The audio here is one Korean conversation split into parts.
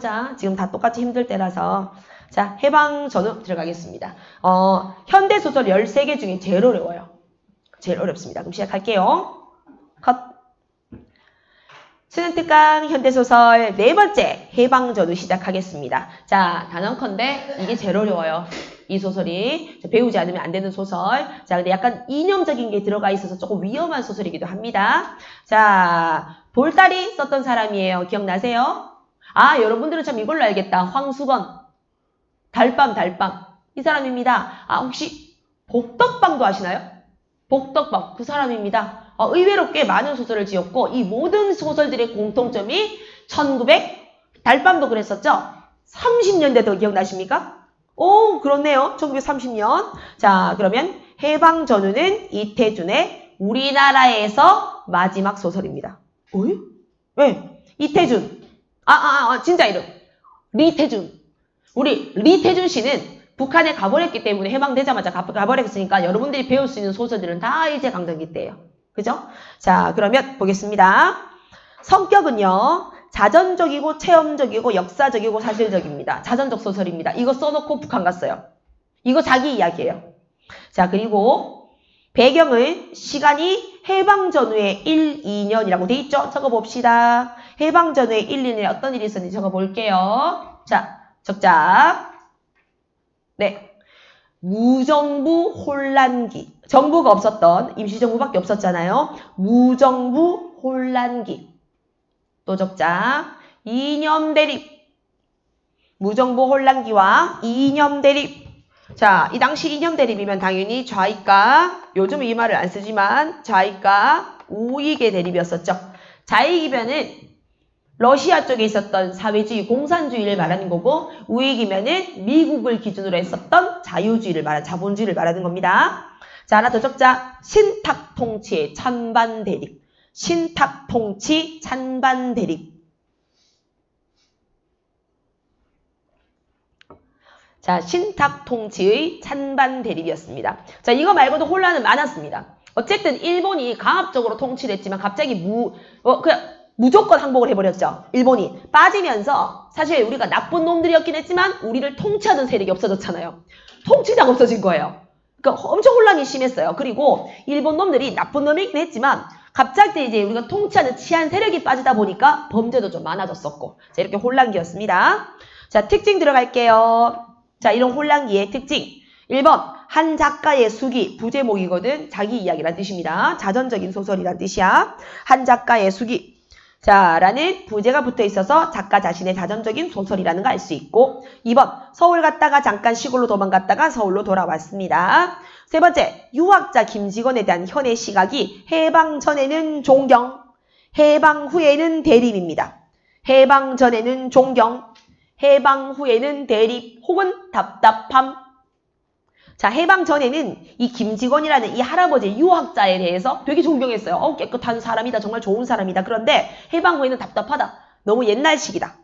자, 지금 다 똑같이 힘들 때라서. 자, 해방전후 들어가겠습니다. 현대소설 13개 중에 제일 어려워요. 제일 어렵습니다. 그럼 시작할게요. 컷. 수능특강 현대소설 네 번째 해방전후 시작하겠습니다. 자, 단언컨대 이게 제일 어려워요. 이 소설이 배우지 않으면 안 되는 소설. 자, 근데 약간 이념적인 게 들어가 있어서 조금 위험한 소설이기도 합니다. 자, 돌다리 썼던 사람이에요. 기억나세요? 아, 여러분들은 참 이걸로 알겠다. 황수건. 달밤. 이 사람입니다. 아, 혹시 복덕방도 아시나요? 복덕방. 그 사람입니다. 의외로 꽤 많은 소설을 지었고 이 모든 소설들의 공통점이 달밤도 그랬었죠? 30년대도 기억나십니까? 오, 그렇네요. 1930년. 자, 그러면 해방전후는 이태준의 우리나라에서 마지막 소설입니다. 어이? 왜? 이태준. 진짜 이름. 리태준. 우리 리태준 씨는 북한에 가버렸기 때문에 해방되자마자 가버렸으니까 여러분들이 배울 수 있는 소설들은 다 일제강점기 때예요. 그죠? 자, 그러면 보겠습니다. 성격은요. 자전적이고 체험적이고 역사적이고 사실적입니다. 자전적 소설입니다. 이거 써놓고 북한 갔어요. 이거 자기 이야기예요. 자, 그리고 배경은 시간이 해방전후의 1, 2년이라고 돼 있죠? 적어봅시다. 해방전후의 1, 2년에 어떤 일이 있었는지 적어볼게요. 자, 적자. 네. 무정부 혼란기. 정부가 없었던 임시정부밖에 없었잖아요. 무정부 혼란기. 또 적자. 이념 대립. 무정부 혼란기와 이념 대립. 자, 이 당시 이념 대립이면 당연히 좌익과 요즘 이 말을 안 쓰지만 좌익과 우익의 대립이었었죠. 좌익이면은 러시아 쪽에 있었던 사회주의, 공산주의를 말하는 거고 우익이면은 미국을 기준으로 했었던 자유주의를 말하는 자본주의를 말하는 겁니다. 자, 하나 더 적자. 신탁 통치의 찬반 대립. 신탁 통치 찬반 대립. 자, 신탁 통치의 찬반 대립이었습니다. 자, 이거 말고도 혼란은 많았습니다. 어쨌든 일본이 강압적으로 통치를 했지만 갑자기 무조건 항복을 해버렸죠. 일본이 빠지면서 사실 우리가 나쁜 놈들이었긴 했지만 우리를 통치하던 세력이 없어졌잖아요. 통치자가 없어진 거예요. 그러니까 엄청 혼란이 심했어요. 그리고 일본 놈들이 나쁜 놈이긴 했지만 갑자기 이제 우리가 통치하는 치안 세력이 빠지다 보니까 범죄도 좀 많아졌었고 자, 이렇게 혼란기였습니다. 자, 특징 들어갈게요. 자, 이런 혼란기의 특징. 1번, 한 작가의 수기, 부제목이거든. 자기 이야기란 뜻입니다. 자전적인 소설이란 뜻이야. 한 작가의 수기. 자, 라는 부제가 붙어 있어서 작가 자신의 자전적인 소설이라는 거 알 수 있고 2번, 서울 갔다가 잠깐 시골로 도망갔다가 서울로 돌아왔습니다. 세 번째, 유학자 김직원에 대한 현의 시각이 해방 전에는 존경, 해방 후에는 대립입니다. 해방 전에는 존경, 해방 후에는 대립 혹은 답답함. 자, 해방 전에는 이 김직원이라는 이 할아버지 유학자에 대해서 되게 존경했어요. 깨끗한 사람이다. 정말 좋은 사람이다. 그런데 해방 후에는 답답하다. 너무 옛날식이다.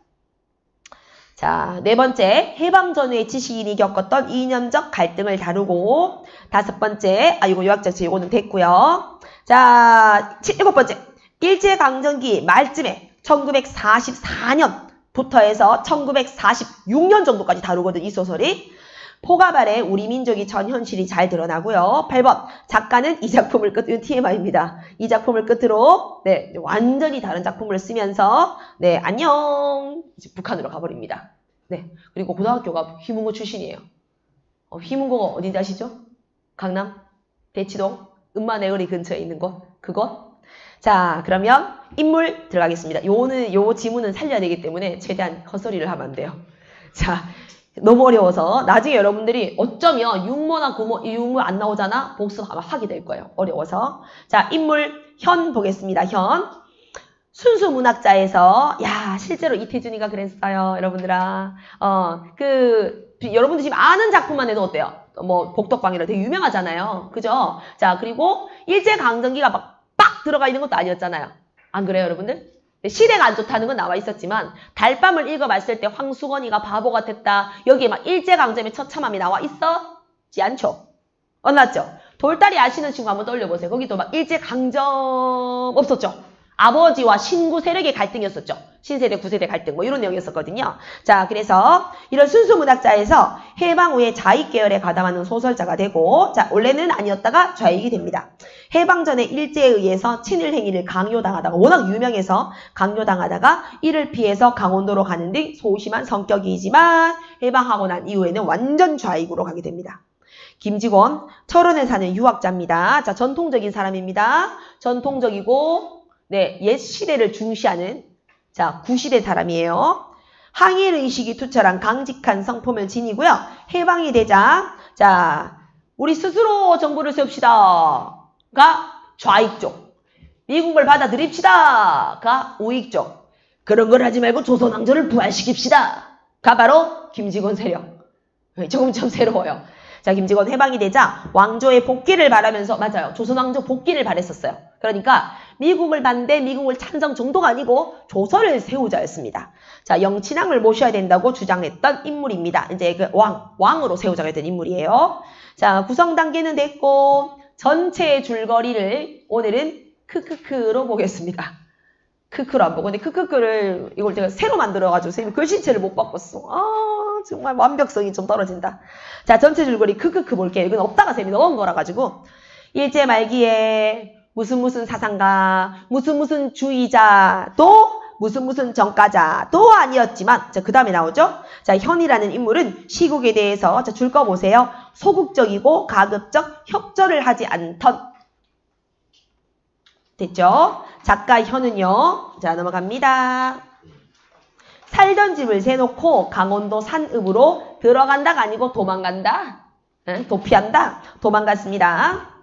자, 네 번째, 해방 전후의 지식인이 겪었던 이념적 갈등을 다루고 다섯 번째, 이거 유학자 이거는 됐고요. 자, 일곱 번째, 일제강점기 말쯤에 1944년부터 해서 1946년 정도까지 다루거든, 이 소설이. 포갑 아래 우리 민족이 전 현실이 잘 드러나고요. 8번, 작가는 이 작품을 이건 TMI입니다. 이 작품을 끝으로 네, 완전히 다른 작품을 쓰면서 네, 안녕! 이제 북한으로 가버립니다. 네, 그리고 고등학교가 휘문고 출신이에요. 휘문고가 어딘지 아시죠? 강남, 대치동, 음마내거리 근처에 있는 곳, 그곳. 자, 그러면 인물 들어가겠습니다. 요 지문은 살려야 되기 때문에 최대한 헛소리를 하면 안 돼요. 자, 너무 어려워서 나중에 여러분들이 어쩌면 육모나 구모, 이 육모 안 나오잖아? 복습 아마 하게 될 거예요. 어려워서. 자, 인물 현 보겠습니다. 현. 순수 문학자에서 실제로 이태준이가 그랬어요. 여러분들아. 여러분들 지금 아는 작품만 해도 어때요? 뭐 복덕방이라 되게 유명하잖아요. 그죠? 자, 그리고 일제강점기가 막 들어가 있는 것도 아니었잖아요. 안 그래요, 여러분들? 시대가 안 좋다는 건 나와 있었지만 달밤을 읽어봤을 때 황수건이가 바보 같았다. 여기에 막 일제강점의 처참함이 나와 있었지 않죠? 맞죠? 돌다리 아시는 친구 한번 떠올려보세요. 거기도 막 일제강점 없었죠? 아버지와 신구 세력의 갈등이었었죠? 신세대, 구세대 갈등 뭐 이런 내용이었었거든요. 자, 그래서 이런 순수 문학자에서 해방 후에 좌익 계열에 가담하는 소설자가 되고, 자, 원래는 아니었다가 좌익이 됩니다. 해방 전에 일제에 의해서 친일 행위를 강요당하다가, 워낙 유명해서 강요당하다가 이를 피해서 강원도로 가는 등 소심한 성격이지만 해방하고 난 이후에는 완전 좌익으로 가게 됩니다. 김직원, 철원에 사는 유학자입니다. 자, 전통적인 사람입니다. 전통적이고, 네, 옛 시대를 중시하는, 자, 구시대 사람이에요. 항일 의식이 투철한 강직한 성품을 지니고요. 해방이 되자, 자, 우리 스스로 정부를 세웁시다가 좌익 쪽, 미국을 받아들입시다가 우익 쪽, 그런 걸 하지 말고 조선왕조를 부활시킵시다가 바로 김직원 세력. 조금 좀 새로워요. 자, 김직원 해방이 되자 왕조의 복귀를 바라면서, 맞아요, 조선왕조 복귀를 바랬었어요. 그러니까 미국을 반대, 미국을 찬성 정도가 아니고 조선을 세우자였습니다. 자, 영친왕을 모셔야 된다고 주장했던 인물입니다. 이제 그 왕으로 세우자가 됐던 인물이에요. 자, 구성 단계는 됐고 전체 줄거리를 오늘은 크크크로 보겠습니다. 크크로 안 보고, 근데 크크크를 이걸 제가 새로 만들어가지고 선생님 글씨체를 못 바꿨어. 정말 완벽성이 좀 떨어진다. 자, 전체 줄거리 크크크 볼게요. 이건 없다가 쌤이 넣은 거라 가지고, 일제 말기에 무슨 사상가, 무슨 주의자도 무슨 정가자도 아니었지만, 자, 그 다음에 나오죠? 자, 현이라는 인물은 시국에 대해서, 자, 줄 거 보세요. 소극적이고 가급적 협조를 하지 않던. 됐죠? 작가 현은요. 자, 넘어갑니다. 살던 집을 세놓고 강원도 산읍으로 들어간다가 아니고 도망간다. 도피한다. 도망갔습니다.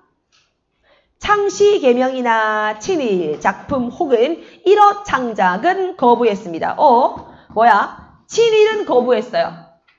창시 개명이나 친일 작품 혹은 일어 창작은 거부했습니다. 친일은 거부했어요.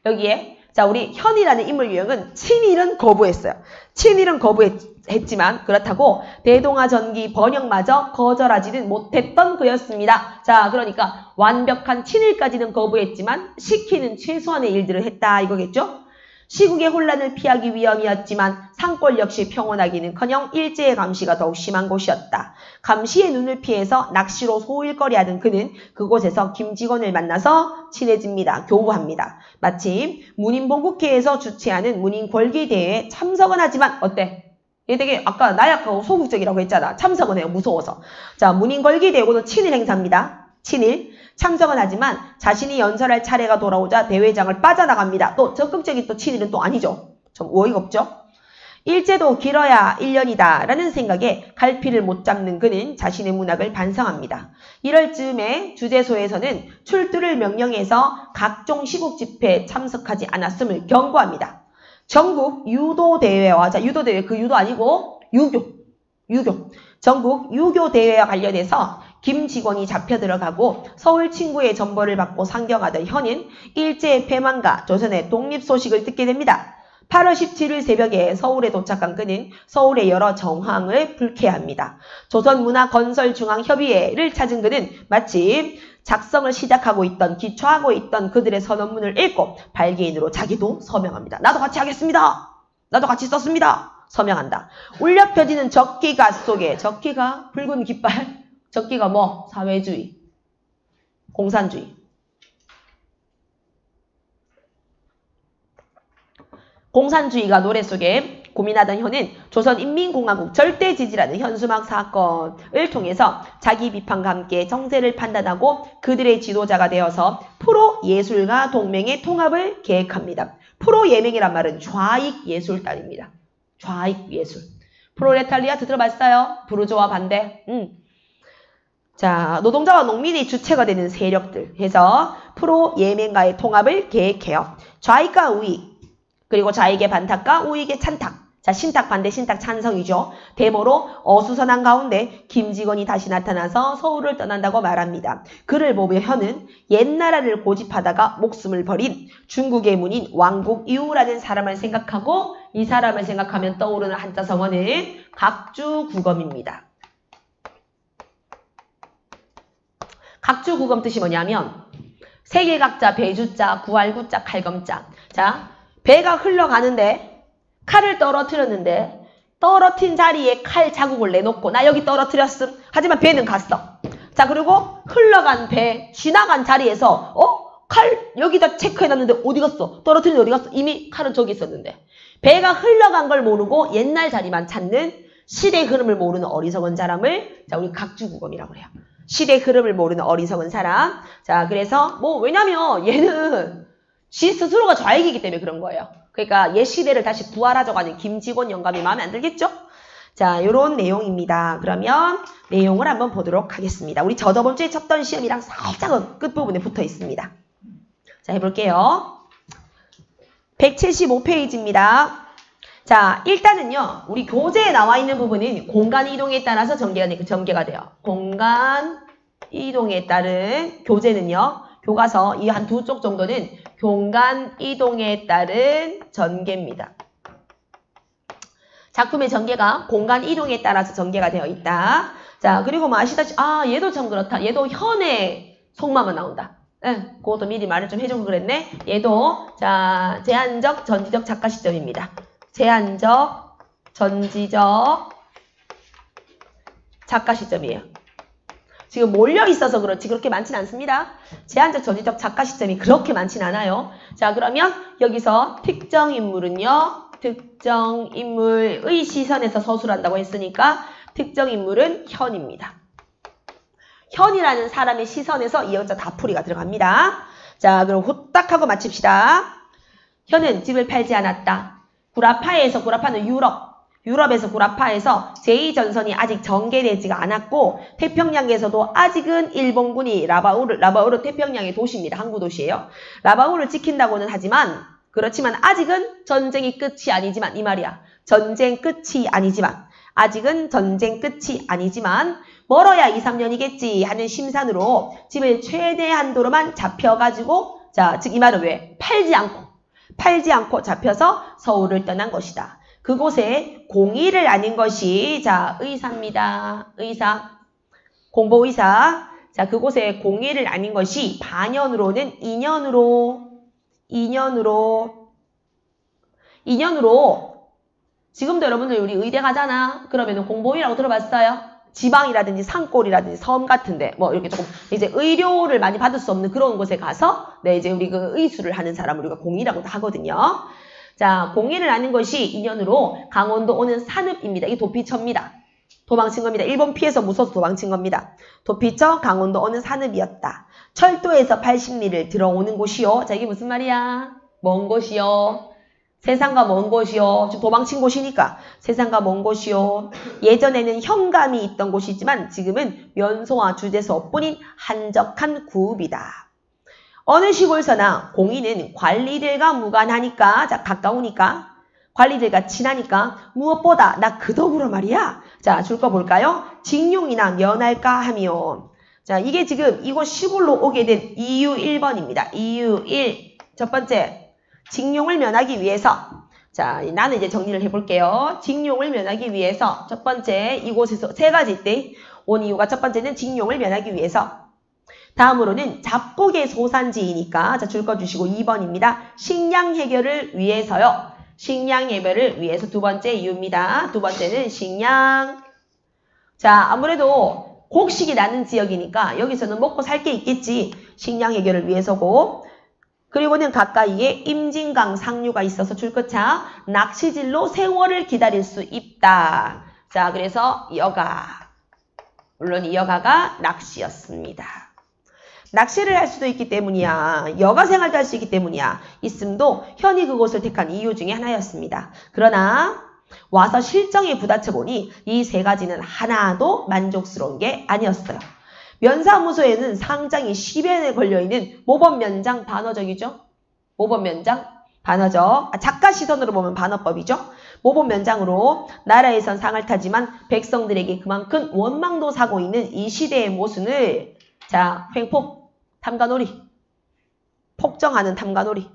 여기에 자, 우리 현이라는 인물 유형은 친일은 거부했어요. 친일은 거부했지만 그렇다고 대동아 전기 번역마저 거절하지는 못했던 그였습니다. 자, 그러니까 완벽한 친일까지는 거부했지만 시키는 최소한의 일들을 했다 이거겠죠? 시국의 혼란을 피하기 위함이었지만 상골 역시 평온하기는커녕 일제의 감시가 더욱 심한 곳이었다. 감시의 눈을 피해서 낚시로 소일거리하던 그는 그곳에서 김직원을 만나서 친해집니다. 교우합니다. 마침 문인본국회에서 주최하는 문인궐기대회에 참석은 하지만 어때? 얘 되게 아까 나약하고 소극적이라고 했잖아. 참석은 해요. 무서워서. 자, 문인궐기대회는 친일 행사입니다. 친일. 참석은 하지만 자신이 연설할 차례가 돌아오자 대회장을 빠져나갑니다. 또 적극적인 또 친일은 또 아니죠. 좀 어이가 없죠. 일제도 길어야 1년이다 라는 생각에 갈피를 못 잡는 그는 자신의 문학을 반성합니다. 이럴 즈음에 주재소에서는 출두를 명령해서 각종 시국 집회에 참석하지 않았음을 경고합니다. 전국 유도대회와, 자, 유도대회 그 유도 아니고 유교. 전국 유교대회와 관련해서 김직원이 잡혀 들어가고 서울 친구의 전보를 받고 상경하던 현은 일제의 패망과 조선의 독립 소식을 듣게 됩니다. 8월 17일 새벽에 서울에 도착한 그는 서울의 여러 정황을 불쾌합니다. 조선문화건설중앙협의회를 찾은 그는 마침 작성을 시작하고 있던, 기초하고 있던 그들의 선언문을 읽고 발기인으로 자기도 서명합니다. 나도 같이 하겠습니다. 나도 같이 썼습니다. 서명한다. 울려 펴지는 적기가 속에, 적기가 붉은 깃발, 적기가 뭐? 사회주의, 공산주의. 공산주의가 노래 속에 고민하던 현은 조선인민공화국 절대지지라는 현수막 사건을 통해서 자기 비판과 함께 정세를 판단하고 그들의 지도자가 되어서 프로예술가 동맹의 통합을 계획합니다. 프로예맹이란 말은 좌익예술단입니다. 좌익예술. 프로레탈리아트 들어봤어요? 부르조아 반대. 자, 노동자와 농민이 주체가 되는 세력들 해서 프로예맹과의 통합을 계획해요. 좌익과 우익, 그리고 좌익의 반탁과 우익의 찬탁. 자, 신탁 반대, 신탁 찬성이죠. 데모로 어수선한 가운데 김직원이 다시 나타나서 서울을 떠난다고 말합니다. 그를 보며 현은 옛나라를 고집하다가 목숨을 버린 중국의 문인 왕국 이우라는 사람을 생각하고 이 사람을 생각하면 떠오르는 한자 성어는 각주구검입니다. 각주구검 뜻이 뭐냐면 세길각자, 배주자, 구할구자, 칼검자. 자, 배가 흘러가는데 칼을 떨어뜨렸는데 떨어뜨린 자리에 칼 자국을 내놓고 나 여기 떨어뜨렸음. 하지만 배는 갔어. 자, 그리고 흘러간 배, 지나간 자리에서 칼 여기다 체크해놨는데 어디 갔어? 떨어뜨린 어디 갔어? 이미 칼은 저기 있었는데. 배가 흘러간 걸 모르고 옛날 자리만 찾는 시대의 흐름을 모르는 어리석은 사람을 자, 우리 각주국엄이라고 해요. 시대의 흐름을 모르는 어리석은 사람. 자, 그래서 왜냐면 얘는 지 스스로가 좌익이기 때문에 그런 거예요. 그러니까 옛 시대를 다시 부활하자고 김직원 영감이 마음에 안 들겠죠? 자, 요런 내용입니다. 그러면 내용을 한번 보도록 하겠습니다. 우리 저번 주에 쳤던 시험이랑 살짝은 끝부분에 붙어 있습니다. 자, 해볼게요. 175페이지입니다. 자, 일단은요, 우리 교재에 나와 있는 부분은 공간 이동에 따라서 전개가 돼요. 공간 이동에 따른 교재는요, 교과서 이 한 두 쪽 정도는 공간 이동에 따른 전개입니다. 작품의 전개가 공간 이동에 따라서 전개가 되어 있다. 자, 그리고 뭐 아시다시피, 얘도 참 그렇다. 얘도 현의 속마만 나온다. 그것도 미리 말을 좀 해주고 그랬네. 얘도, 자, 제한적, 전지적 작가 시점입니다. 제한적, 전지적 작가 시점이에요. 지금 몰려 있어서 그렇지 그렇게 많진 않습니다. 제한적, 전지적 작가 시점이 그렇게 많진 않아요. 자, 그러면 여기서 특정 인물은요. 특정 인물의 시선에서 서술한다고 했으니까 특정 인물은 현입니다. 현이라는 사람의 시선에서 이 여자 다풀이가 들어갑니다. 자, 그럼 후딱 하고 마칩시다. 현은 집을 팔지 않았다. 구라파에서, 구라파는 유럽에서 구라파에서 제2전선이 아직 전개되지가 않았고 태평양에서도 아직은 일본군이 라바우르 태평양의 도시입니다. 항구 도시예요. 라바우를 지킨다고는 하지만 그렇지만 아직은 전쟁이 끝이 아니지만 이 말이야. 전쟁 끝이 아니지만 아직은 전쟁 끝이 아니지만 멀어야 2, 3년이겠지 하는 심산으로 집을 최대 한도로만 잡혀가지고 자, 즉 이 말은 왜? 팔지 않고 잡혀서 서울을 떠난 것이다. 그곳에 공의를 아는 것이 자, 의사입니다. 의사. 공보의사. 자, 그곳에 공의를 아는 것이 반년으로는 2년으로 지금도 여러분들 우리 의대 가잖아. 그러면은 공보의라고 들어봤어요? 지방이라든지 산골이라든지 섬 같은데 뭐 이렇게 조금 이제 의료를 많이 받을 수 없는 그런 곳에 가서 네, 이제 우리 그 의수를 하는 사람을 우리가 공의라고도 하거든요. 자, 공의를 아는 것이 2년으로 강원도 오는 산읍입니다. 이게 도피처입니다. 도망친 겁니다. 일본 피해서 무서워서 도망친 겁니다. 도피처 강원도 오는 산읍이었다. 철도에서 80리를 들어오는 곳이요. 자, 이게 무슨 말이야? 먼 곳이요. 세상과 먼 곳이요. 지금 도망친 곳이니까 세상과 먼 곳이요. 예전에는 현감이 있던 곳이지만 지금은 면소와 주재소뿐인 한적한 구읍이다. 어느 시골서나 공의는 관리들과 무관하니까, 자, 가까우니까, 관리들과 친하니까, 무엇보다 나 그 덕으로 말이야. 자, 줄 거 볼까요? 징용이나 면할까 하며. 자, 이게 지금 이곳 시골로 오게 된 이유 1번입니다. 이유 1. 첫 번째, 징용을 면하기 위해서. 자, 나는 이제 정리를 해볼게요. 징용을 면하기 위해서. 첫 번째, 이곳에서 세 가지 때 온 이유가 첫 번째는 징용을 면하기 위해서. 다음으로는 잡곡의 소산지이니까 자, 줄 거 주시고 2번입니다. 식량 해결을 위해서요. 식량 해결을 위해서 두 번째 이유입니다. 두 번째는 식량. 자, 아무래도 곡식이 나는 지역이니까 여기서는 먹고 살 게 있겠지. 식량 해결을 위해서고. 그리고는 가까이에 임진강 상류가 있어서 줄 것차 낚시질로 세월을 기다릴 수 있다. 자, 그래서 여가. 물론 이 여가가 낚시였습니다. 낚시를 할 수도 있기 때문이야. 여가 생활도 할 수 있기 때문이야. 있음도 현이 그곳을 택한 이유 중에 하나였습니다. 그러나 와서 실정에 부딪혀 보니 이 세 가지는 하나도 만족스러운 게 아니었어요. 면사무소에는 상장이 10연에 걸려있는 모범면장 반어적이죠. 모범면장 반어적. 작가 시선으로 보면 반어법이죠. 모범면장으로 나라에선 상을 타지만 백성들에게 그만큼 원망도 사고 있는 이 시대의 모순을 자, 횡폭, 탐관오리, 폭정하는 탐관오리.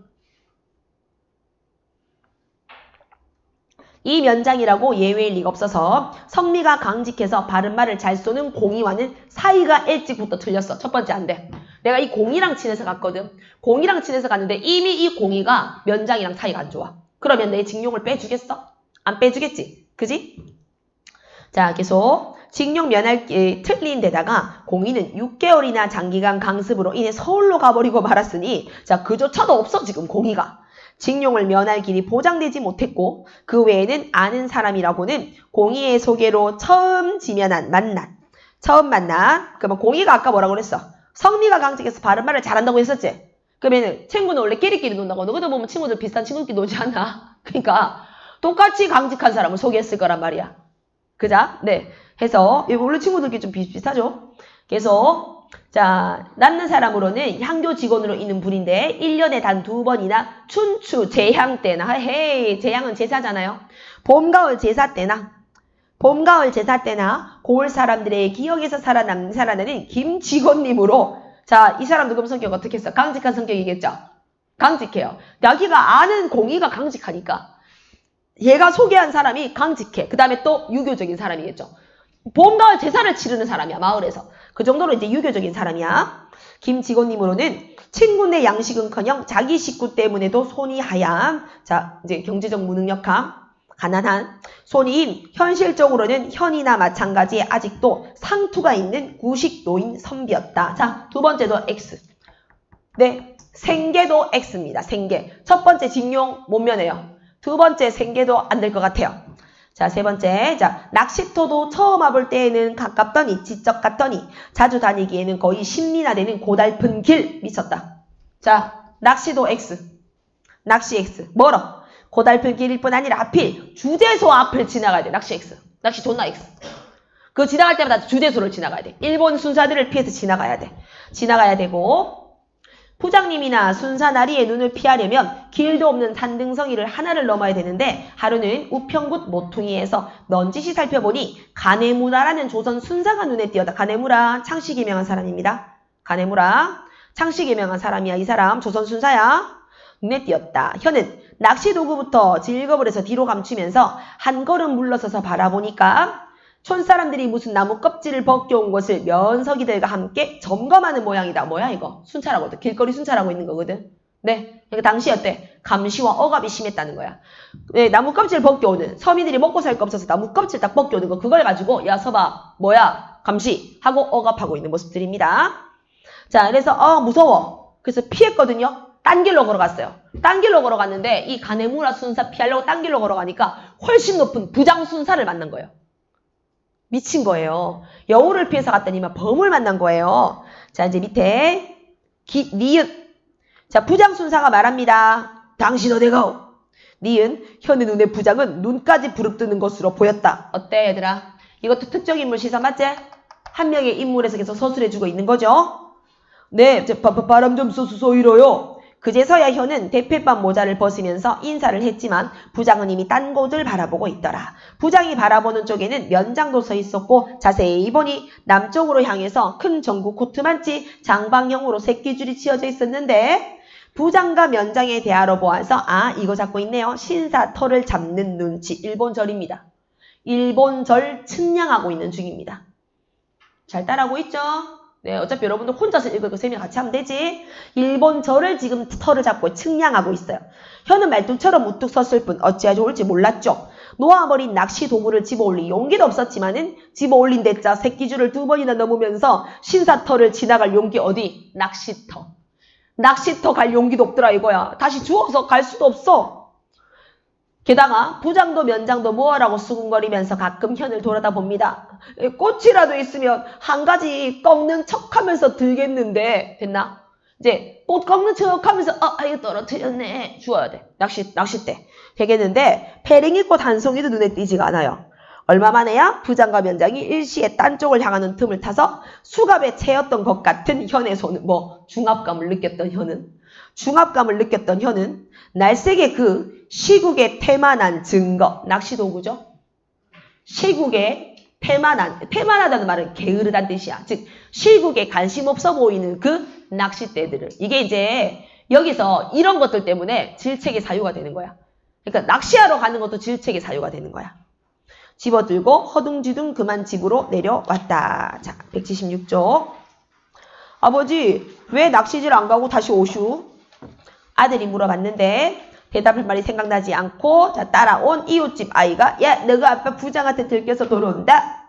이 면장이라고 예외일 리가 없어서 성미가 강직해서 바른 말을 잘 쏘는 공의와는 사이가 일찍부터 틀렸어. 첫 번째 안 돼. 내가 이 공의랑 친해서 갔거든. 공의랑 친해서 갔는데 이미 이 공의가 면장이랑 사이가 안 좋아. 그러면 내 징용을 빼주겠어? 안 빼주겠지. 그지? 자, 계속. 징용 면할 틀린 데다가 공인은 6개월이나 장기간 강습으로 인해 서울로 가버리고 말았으니 자, 그조차도 없어 지금 공의가. 징용을 면할 길이 보장되지 못했고 그 외에는 아는 사람이라고는 공의의 소개로 처음 만난. 그러면 공의가 아까 뭐라고 그랬어? 성미가 강직해서 바른 말을 잘한다고 했었지? 그러면은 친구는 원래 끼리끼리 논다고. 너희들 보면 친구들 비슷한 친구들끼리 놀지 않나? 그러니까 똑같이 강직한 사람을 소개했을 거란 말이야. 그자? 네. 해서 원래 친구들끼리 좀 비슷하죠? 그래서 자, 낳는 사람으로는 향교 직원으로 있는 분인데 1년에 단 2번이나 춘추 제향 때나 헤이 제향은 제사잖아요. 봄 가을 제사 때나 고을 사람들의 기억에서 살아나는 김직원님으로 자, 이 사람도 그럼 성격 어떻게 했어? 강직한 성격이겠죠? 강직해요. 여기가 아는 공의가 강직하니까 얘가 소개한 사람이 강직해. 그 다음에 또 유교적인 사람이겠죠. 봄, 가을 제사를 치르는 사람이야. 마을에서. 그 정도로 이제 유교적인 사람이야. 김직원님으로는 친구네 양식은커녕 자기 식구 때문에도 손이 하얀. 자, 이제 경제적 무능력함. 가난한. 손이 현실적으로는 현이나 마찬가지에 아직도 상투가 있는 구식 노인 선비였다. 자, 두 번째도 X. 네. 생계도 X입니다. 생계. 첫 번째 징용 못 면해요. 두 번째 생계도 안 될 것 같아요. 자, 세 번째. 자, 낚시터도 처음 와볼 때에는 가깝더니 지적 같더니 자주 다니기에는 거의 10리나 되는 고달픈 길 미쳤다. 자, 낚시도 X. 낚시 X. 멀어. 고달픈 길일 뿐 아니라 하필 주제소 앞을 지나가야 돼. 낚시 X. 낚시 존나 X. 그 지나갈 때마다 주제소를 지나가야 돼. 일본 순사들을 피해서 지나가야 돼. 지나가야 되고 부장님이나 순사나리의 눈을 피하려면 길도 없는 산등성이를 하나를 넘어야 되는데 하루는 우평굿 모퉁이에서 넌지시 살펴보니 가네무라라는 조선 순사가 눈에 띄었다. 가네무라 창씨기 명한 사람입니다. 가네무라 창씨기 명한 사람이야. 이 사람 조선 순사야. 눈에 띄었다. 혀는 낚시 도구부터 질겁을 해서 뒤로 감추면서 한 걸음 물러서서 바라보니까 촌사람들이 무슨 나무 껍질을 벗겨온 것을 면석이들과 함께 점검하는 모양이다. 뭐야 이거? 순찰하거든. 길거리 순찰하고 있는 거거든. 네. 그러니까 당시 어때? 감시와 억압이 심했다는 거야. 네, 나무 껍질 벗겨오는 서민들이 먹고 살 거 없어서 나무 껍질 딱 벗겨오는 거 그걸 가지고 야 서봐 뭐야 감시 하고 억압하고 있는 모습들입니다. 자, 그래서 무서워. 그래서 피했거든요. 딴 길로 걸어갔어요. 딴 길로 걸어갔는데 이 가네무라 순사 피하려고 딴 길로 걸어가니까 훨씬 높은 부장 순사를 만난 거예요. 미친 거예요. 여우를 피해서 갔더니만 범을 만난 거예요. 자, 이제 밑에 니은. 자, 부장 순사가 말합니다. 당신 어디가오? 니은. 현의 눈의 부장은 눈까지 부릅뜨는 것으로 보였다. 어때 얘들아? 이것도 특정 인물 시선 맞지? 한 명의 인물에서 계속 서술해주고 있는 거죠. 네, 바람 좀 쏘쏘 이러요. 그제서야 현은 대필반 모자를 벗으면서 인사를 했지만 부장은 이미 딴 곳을 바라보고 있더라. 부장이 바라보는 쪽에는 면장도 서 있었고 자세히 보니 남쪽으로 향해서 큰 전구 코트만치 장방형으로 새끼줄이 치어져 있었는데 부장과 면장의 대화로 보아서 이거 잡고 있네요. 신사 털을 잡는 눈치. 일본절입니다. 일본절 측량하고 있는 중입니다. 잘 따라하고 있죠? 네, 어차피 여러분들 혼자서 읽고 쌤이랑 같이 하면 되지. 일본절을 지금 털을 잡고 측량하고 있어요. 현은 말뚝처럼 우뚝 섰을 뿐 어찌하 좋을지 몰랐죠. 놓아버린 낚시 도구를 집어올릴 용기도 없었지만은 집어올린 대자 새끼줄을 2번이나 넘으면서 신사터를 지나갈 용기 어디? 낚시터. 낚시터 갈 용기도 없더라 이거야. 다시 주워서 갈 수도 없어. 게다가 부장도 면장도 뭐하라고 수군거리면서 가끔 현을 돌아다봅니다. 꽃이라도 있으면 한 가지 꺾는 척하면서 들겠는데 됐나? 이제 꽃 꺾는 척하면서 이거 떨어뜨렸네. 주워야 돼. 낚싯대. 되겠는데 페랭이 꽃 한 송이도 눈에 띄지가 않아요. 얼마 만에야 부장과 면장이 일시에 딴 쪽을 향하는 틈을 타서 수갑에 채였던 것 같은 현의 손은 중압감을 느꼈던 현은 날쌔게 그 시국에 태만한 증거, 낚시도구죠. 시국에 태만하다는 말은 게으르다는 뜻이야. 즉 시국에 관심 없어 보이는 그 낚싯대들을. 이게 이제 여기서 이런 것들 때문에 질책의 사유가 되는 거야. 그러니까 낚시하러 가는 것도 질책의 사유가 되는 거야. 집어들고 허둥지둥 그만 집으로 내려왔다. 자, 176쪽. 아버지, 왜 낚시질 안 가고 다시 오슈? 아들이 물어봤는데 대답할 말이 생각나지 않고 자 따라온 이웃집 아이가 야 너가 아빠 부장한테 들켜서 돌아온다.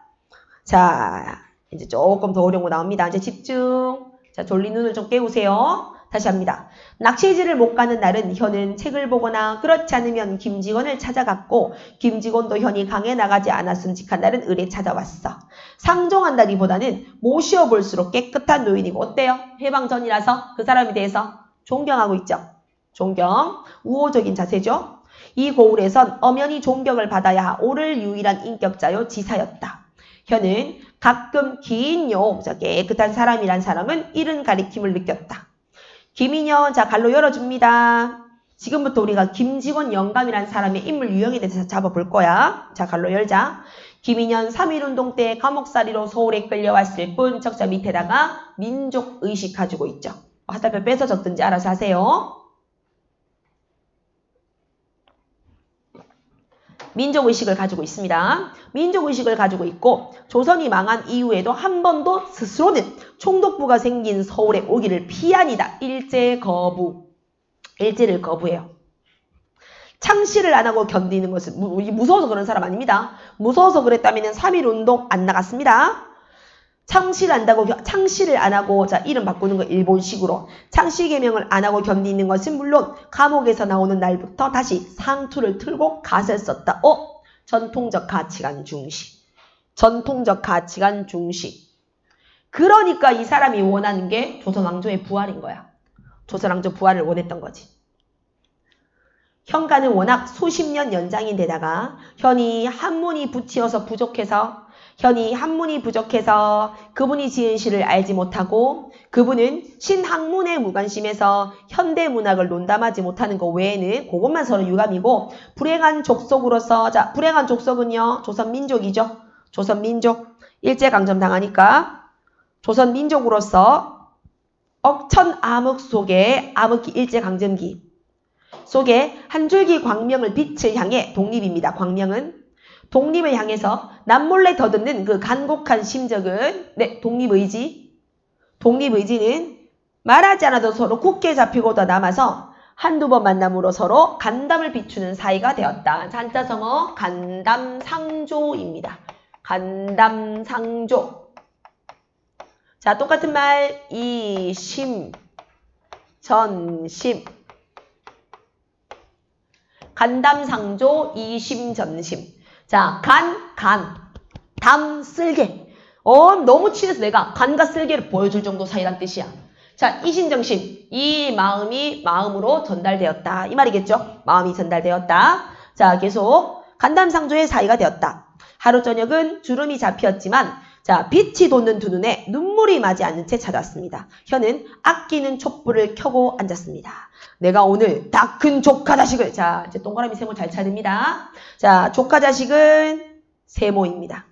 자 이제 조금 더 어려운 거 나옵니다. 이제 집중. 자 졸린 눈을 좀 깨우세요. 다시 합니다. 낚시질을 못 가는 날은 현은 책을 보거나 그렇지 않으면 김직원을 찾아갔고 김직원도 현이 강에 나가지 않았음직한 날은 을에 찾아왔어. 상종한다기보다는 모시어볼수록 깨끗한 노인이고 어때요? 해방 전이라서 그 사람에 대해서 존경하고 있죠. 존경, 우호적인 자세죠. 이 고을에선 엄연히 존경을 받아야 옳을 유일한 인격자요 지사였다. 현은 가끔 긴요 깨끗한 사람이란 사람은 이른 가리킴을 느꼈다. 김인현, 자 갈로 열어줍니다. 지금부터 우리가 김직원 영감이란 사람의 인물 유형에 대해서 잡아볼 거야. 자 갈로 열자. 김인현 3.1운동 때 감옥살이로 서울에 끌려왔을 뿐 적자 밑에다가 민족의식 가지고 있죠. 화살표 빼서 적든지 알아서 하세요. 민족의식을 가지고 있습니다. 민족의식을 가지고 있고 조선이 망한 이후에도 한 번도 스스로는 총독부가 생긴 서울에 오기를 피하니다. 일제를 거부해요. 창시를 안 하고 견디는 것은 무서워서 그런 사람 아닙니다. 무서워서 그랬다면 3.1운동 안 나갔습니다. 창시를 안 하고 자 이름 바꾸는 거 일본식으로 창시 개명을 안 하고 견디는 것은 물론 감옥에서 나오는 날부터 다시 상투를 틀고 갓을 썼다. 전통적 가치관 중시. 전통적 가치관 중시. 그러니까 이 사람이 원하는 게 조선왕조의 부활인 거야. 조선왕조 부활을 원했던 거지. 현가는 워낙 수십 년 연장인데다가 현이 한문이 붙이어서 부족해서 그분이 지은 시를 알지 못하고 그분은 신학문에 무관심해서 현대문학을 논담하지 못하는 것 외에는 그것만 서로 유감이고 불행한 족속으로서 자 불행한 족속은요 조선민족이죠. 조선민족 일제강점 당하니까 조선민족으로서 억천 암흑 속에 암흑기 일제강점기 속에 한 줄기 광명을 빛을 향해 독립입니다. 광명은 독립을 향해서 남몰래 더듬는 그 간곡한 심적은 독립의지. 독립의지는 말하지 않아도 서로 굳게 잡히고 더 남아서 한두 번 만남으로 서로 간담을 비추는 사이가 되었다. 한자성어 간담상조입니다. 간담상조. 자 똑같은 말 이심 전심 간담상조 이심전심. 자, 담, 쓸개. 너무 친해서 내가 간과 쓸개를 보여줄 정도 사이란 뜻이야. 자, 이심정심. 이 마음이 마음으로 전달되었다. 이 말이겠죠? 마음이 전달되었다. 자, 계속 간담상조의 사이가 되었다. 하루 저녁은 주름이 잡혔지만 자, 빛이 돋는 두 눈에 눈물이 마지 않는 채 찾아왔습니다. 현은 아끼는 촛불을 켜고 앉았습니다. 내가 오늘 다 큰 조카 자식을 자 이제 동그라미 세모 잘 찾습니다. 자 조카 자식은 세모입니다.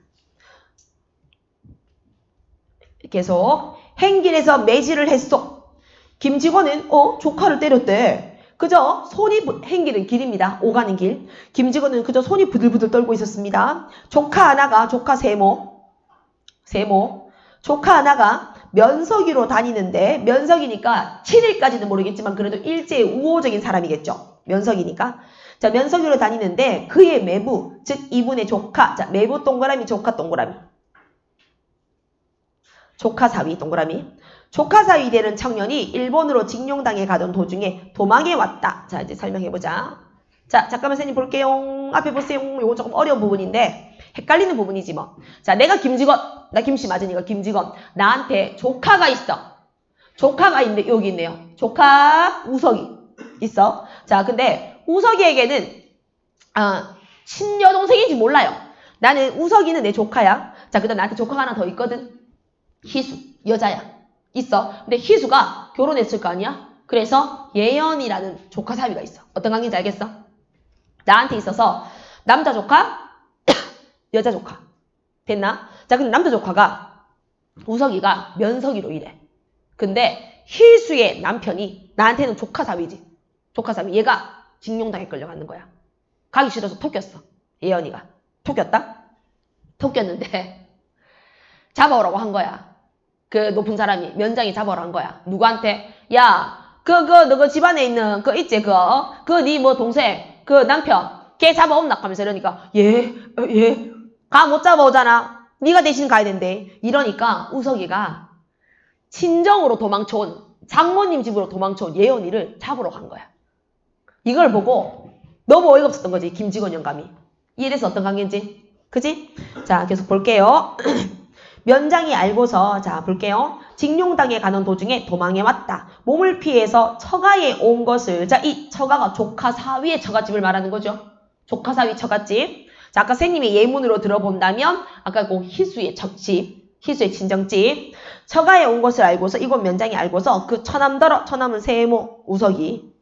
계속 행길에서 매질을 했소. 김직원은 조카를 때렸대. 그저 손이 행길은 길입니다. 오가는 길. 김직원은 그저 손이 부들부들 떨고 있었습니다. 조카 하나가 조카 세모 조카 하나가 면석이로 다니는데 면석이니까 7일까지는 모르겠지만 그래도 일제의 우호적인 사람이겠죠. 면석이니까. 자 면석이로 다니는데 그의 매부 즉 이분의 조카 자 매부 동그라미 조카 동그라미 조카 사위 동그라미 조카 사위 되는 청년이 일본으로 징용당해 가던 도중에 도망해 왔다. 자 이제 설명해보자. 자 잠깐만 선생님 볼게요. 앞에 보세요. 이거 조금 어려운 부분인데 헷갈리는 부분이지 뭐. 자 내가 김직원 나 김씨 맞으니까 김직원 나한테 조카가 있어. 조카가 있는데 여기 있네요. 조카 우석이 있어. 자 근데 우석이에게는 친여동생인지 몰라요. 나는 우석이는 내 조카야. 자 그다음 나한테 조카가 하나 더 있거든. 희수 여자야. 있어. 근데 희수가 결혼했을 거 아니야. 그래서 예연이라는 조카 사위가 있어. 어떤 관계인지 알겠어? 나한테 있어서 남자 조카 여자 조카. 됐나? 자, 근데 남자 조카가 우석이가 면석이로 일해. 근데 희수의 남편이 나한테는 조카 사위지. 조카 사위. 얘가 징용당에 끌려가는 거야. 가기 싫어서 토꼈어. 예연이가. 토꼈다? 토꼈는데 잡아오라고 한 거야. 그 높은 사람이 면장이 잡아오라고 한 거야. 누구한테? 야, 너 집안에 있는 있지 네 뭐 동생 남편 걔 잡아온나 하면서 이러니까 예 가 못 잡아오잖아. 네가 대신 가야 된대. 이러니까 우석이가 친정으로 도망쳐온 장모님 집으로 도망쳐온 예언이를 잡으러 간 거야. 이걸 보고 너무 어이가 없었던 거지. 김직원 영감이. 이해돼서 어떤 관계인지. 그지? 자, 계속 볼게요. 면장이 알고서 자 볼게요. 징용당에 가는 도중에 도망해 왔다. 몸을 피해서 처가에 온 것을 자 이 처가가 조카 사위의 처갓집을 말하는 거죠. 조카 사위 처갓집. 자 아까 선생님이 예문으로 들어본다면 아까 그 희수의 척집, 희수의 친정집. 처가에 온 것을 알고서 이곳 면장이 알고서 그 처남더러 처남은 세모 우석이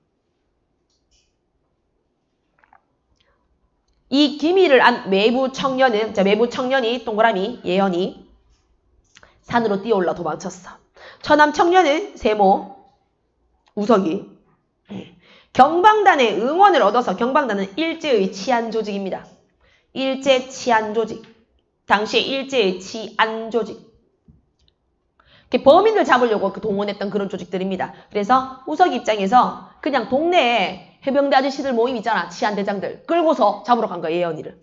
이 기밀을 안 외부 청년은 자 외부 청년이 동그라미 예언이 산으로 뛰어올라 도망쳤어. 처남 청년은 세모 우석이 경방단의 응원을 얻어서 경방단은 일제의 치안 조직입니다. 일제 치안 조직. 당시에 일제의 치안 조직. 범인을 잡으려고 동원했던 그런 조직들입니다. 그래서 우석이 입장에서 그냥 동네에 해병대 아저씨들 모임 있잖아. 치안대장들. 끌고서 잡으러 간 거야, 예언이를.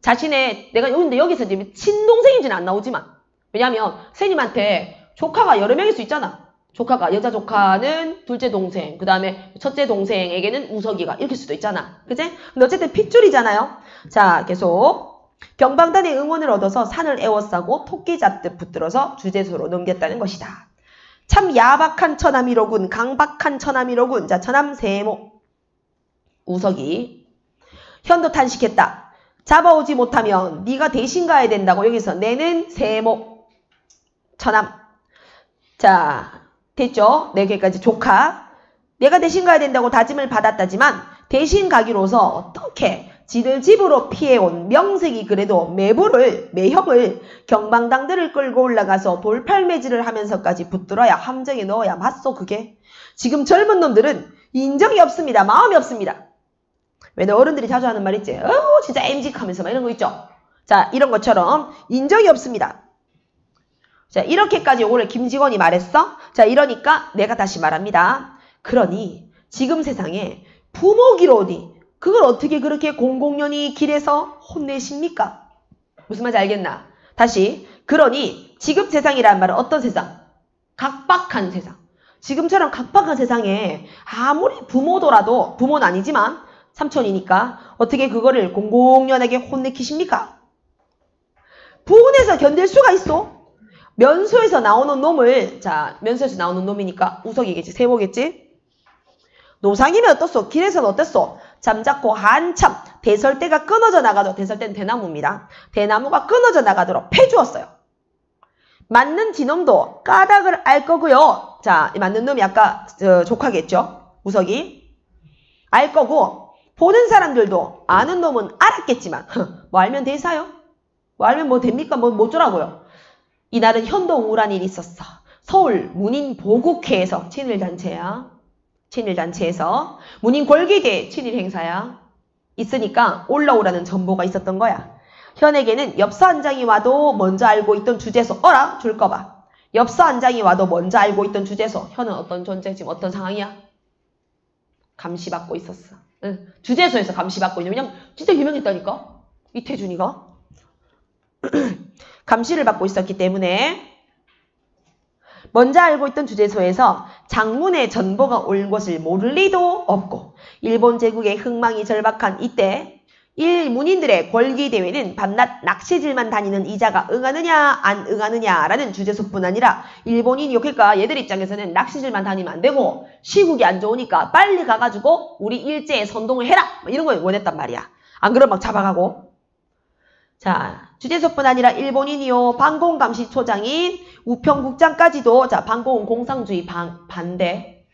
자신의 내가 근데 여기서 이제 친동생인지는 안 나오지만 왜냐면 선생님한테 조카가 여러 명일 수 있잖아. 조카가 여자 조카는 둘째 동생, 그 다음에 첫째 동생에게는 우석이가 이렇게 수도 있잖아. 그치? 근데 어쨌든 핏줄이잖아요. 자, 계속 경방단의 응원을 얻어서 산을 에워싸고 토끼 잡듯 붙들어서 주제소로 넘겼다는 것이다. 참 야박한 처남이로군. 강박한 처남이로군. 자, 처남 세모 우석이 현도 탄식했다. 잡아오지 못하면 네가 대신 가야 된다고. 여기서 내는 세모 처남. 자, 됐죠? 4개까지 조카. 내가 대신 가야 된다고 다짐을 받았다지만 대신 가기로서 어떻게 지들 집으로 피해온 명색이 그래도 매형을 경방당들을 끌고 올라가서 돌팔매질을 하면서까지 붙들어야 함정에 넣어야 맞소 그게. 지금 젊은 놈들은 인정이 없습니다. 마음이 없습니다. 왜 어른들이 자주 하는 말 있지? 진짜 엠직하면서 막 이런 거 있죠? 자, 이런 것처럼 인정이 없습니다. 자, 이렇게까지 요거를 김직원이 말했어? 자, 이러니까 내가 다시 말합니다. 그러니 지금 세상에 부모기로니 그걸 어떻게 그렇게 공공연히 길에서 혼내십니까? 무슨 말인지 알겠나? 다시 그러니 지금 세상이란 말은 어떤 세상? 각박한 세상. 지금처럼 각박한 세상에 아무리 부모더라도 부모는 아니지만 삼촌이니까 어떻게 그거를 공공연하게 혼내키십니까? 부은에서 견딜 수가 있어? 면소에서 나오는 놈을 자 면소에서 나오는 놈이니까 우석이겠지 세모겠지? 노상이면 어떻소? 길에서는 어땠소? 잠자코 한참 대설대가 끊어져 나가도록 대설대는 대나무입니다. 대나무가 끊어져 나가도록 패주었어요. 맞는 지놈도 까닭을 알 거고요. 자, 맞는 놈이 아까 조카겠죠? 우석이 알 거고 보는 사람들도 아는 놈은 알았겠지만 뭐 알면 대사요? 뭐 알면 뭐 됩니까? 뭐 어쩌라고요? 이날은 현도 우울한 일이 있었어. 서울 문인보국회에서 친일단체야. 친일단체에서 문인골기대 친일행사야. 있으니까 올라오라는 전보가 있었던 거야. 현에게는 엽서 한 장이 와도 먼저 알고 있던 주제소. 어라? 줄 거 봐. 엽서 한 장이 와도 먼저 알고 있던 주제소. 현은 어떤 존재? 지금 어떤 상황이야? 감시받고 있었어. 응. 주제소에서 감시받고 있는. 그냥 진짜 유명했다니까. 이태준이가. 감시를 받고 있었기 때문에 먼저 알고 있던 주제소에서 장문의 전보가 올 것을 모를 리도 없고 일본 제국의 흥망이 절박한 이때 일문인들의 골기대회는 밤낮 낚시질만 다니는 이자가 응하느냐 안 응하느냐라는 주제소뿐 아니라 일본인이 그러니까 얘들 입장에서는 낚시질만 다니면 안 되고 시국이 안 좋으니까 빨리 가가지고 우리 일제에 선동을 해라 이런 걸 원했단 말이야. 안 그러면 막 잡아가고. 자, 주제소뿐 아니라 일본인이요 반공감시초장인 우평국장까지도 자 반공은 공상주의 반대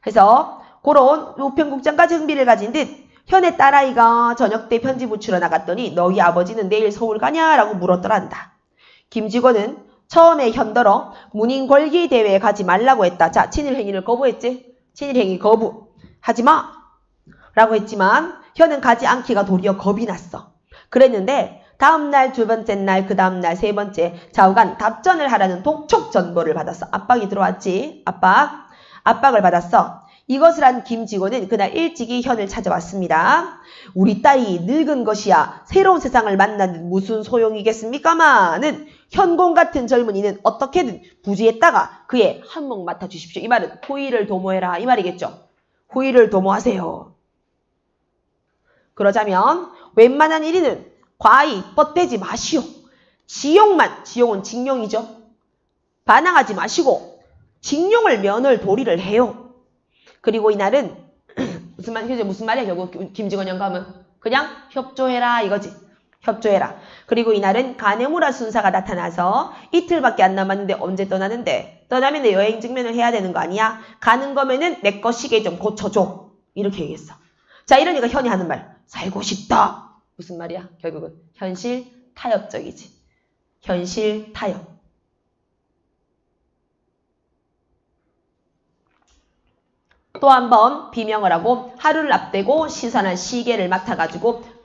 해서 그런 우평국장까지 흥미를 가진 듯 현의 딸아이가 저녁 때 편지 붙이러 나갔더니 너희 아버지는 내일 서울 가냐라고 물었더란다. 김직원은 처음에 현더러 문인궐기 대회에 가지 말라고 했다. 자, 친일행위를 거부했지? 친일행위 거부 하지마 라고 했지만 현은 가지 않기가 도리어 겁이 났어. 그랬는데 다음날 두 번째 날 그 다음날 세 번째 좌우간 답전을 하라는 독촉 전보를 받았어. 압박이 들어왔지. 압박을 받았어. 이것을 한 김직원은 그날 일찍이 현을 찾아왔습니다. 우리 딸이 늙은 것이야 새로운 세상을 만나는 무슨 소용이겠습니까마는 현공 같은 젊은이는 어떻게든 부지했다가 그의 한몫 맡아주십시오. 이 말은 호의를 도모해라 이 말이겠죠. 호의를 도모하세요. 그러자면 웬만한 일이는 과히 뻗대지 마시오. 지용은 징용이죠. 반항하지 마시고 징용을 면을 도리를 해요. 그리고 이날은 무슨 말이야 결국 김직원 영감은 그냥 협조해라 이거지. 협조해라. 그리고 이날은 가네무라 순사가 나타나서 이틀밖에 안 남았는데 언제 떠나는데 떠나면 내 여행 증명을 해야 되는 거 아니야? 가는 거면은 내 거 시계 좀 고쳐줘. 이렇게 얘기했어. 자 이러니까 현이 하는 말 살고 싶다. 무슨 말이야? 결국은 현실 타협적이지. 현실 타협. 또 한 번 비명을 하고 하루를 앞대고 신선한 시계를 맡아가지고